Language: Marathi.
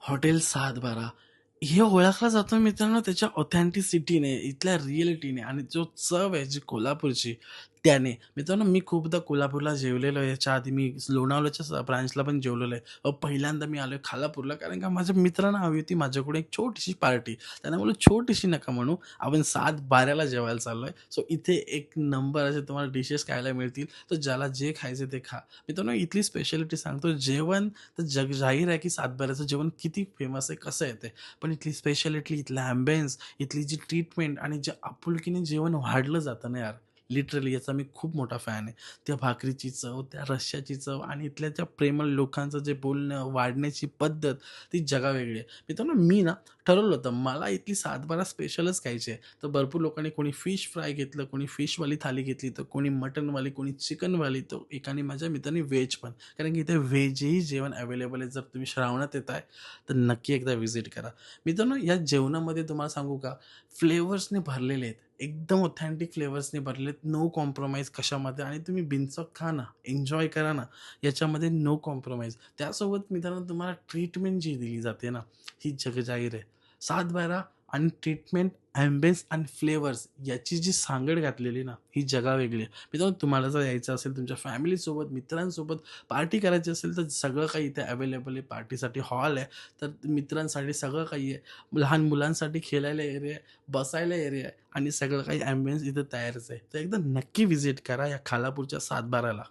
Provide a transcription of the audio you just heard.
हॉटेल 7/12 हे ओळखलं जातं मित्रांनो त्याच्या ऑथेंटिसिटीने, इथल्या रिअलिटीने आणि जो चव आहे जी कोल्हापूरची त्याने. मित्रांनो मी खूपदा कोल्हापूरला जेवलेलो आहे. याच्या आधी मी लोणावळ्याच्या ब्रांचला पण जेवलेलो आहे. पहिल्यांदा मी आलोय खालापूरला कारण का माझ्या मित्रांना हवी होती माझ्याकडून एक छोटीशी पार्टी. त्यांना म्हणलं छोटीशी नका म्हणू, आपण 7/12ला जेवायला चाललोय. सो इथे एक नंबर असे तुम्हाला डिशेस खायला मिळतील. तर ज्याला जे खायचं ते खा. मित्रांनो इथली स्पेशालिटी सांगतो जेवण तर जग जाहीर आहे की 7/12चं जेवण किती फेमस आहे, कसं आहे ते. पण इथली स्पेशालिटी, इथला ॲम्बियन्स, इथली जी ट्रीटमेंट आणि ज्या आपुलकीने जेवण वाढलं जातं ना यार, लिटरली याचा मी खूप मोठा फॅन आहे. त्या भाकरीची चव, त्या रश्श्याची चव आणि इथल्या त्या प्रेमळ लोकांचं जे बोलणं, वाढण्याची पद्धत ती जगावेगळी आहे. मित्रांनो मी ना ठरवलं होतं मला इथली 7/12 स्पेशलच खायची आहे. तर भरपूर लोकांनी कोणी फिश फ्राय घेतलं, कोणी फिशवाली थाली घेतली, तर कोणी मटनवाली, कोणी चिकनवाली, तर एकाने माझ्या मित्रांनी व्हेज पण. कारण की इथे व्हेजही जेवण अवेलेबल आहे. जर तुम्ही श्रावणात येताय, तर नक्की एकदा व्हिजिट करा. मित्रांनो या जेवणामध्ये तुम्हाला सांगू का फ्लेवर्सने भरलेले आहेत. एकदम ऑथेंटिक फ्लेवर्सने भरलेले आहेत. नो कॉम्प्रोमाईज कशामध्ये आणि तुम्ही बिनचूक खा ना, एन्जॉय करा ना. याच्यामध्ये नो कॉम्प्रोमाईज. त्यासोबत मित्रांनो तुम्हाला ट्रीटमेंट जी दिली जाते ना, ही जगजाहीर आहे. 7/12 आणि ट्रीटमेंट, ॲम्बियन्स आणि फ्लेवर्स याची जी सांगड घातलेली ना, ही जगावेगळी आहे. मित्रांनो तुम्हाला जर यायचं असेल तुमच्या फॅमिलीसोबत, मित्रांसोबत पार्टी करायची असेल, तर सगळं काही इथे अवेलेबल आहे. पार्टीसाठी हॉल आहे, तर मित्रांसाठी सगळं काही आहे. लहान मुलांसाठी खेळायला एरिया आहे, बसायला एरिया आहे आणि सगळं काही ॲम्बियन्स इथं तयारच आहे. तर एकदा नक्की व्हिजिट करा या खालापूरच्या 7/12ला.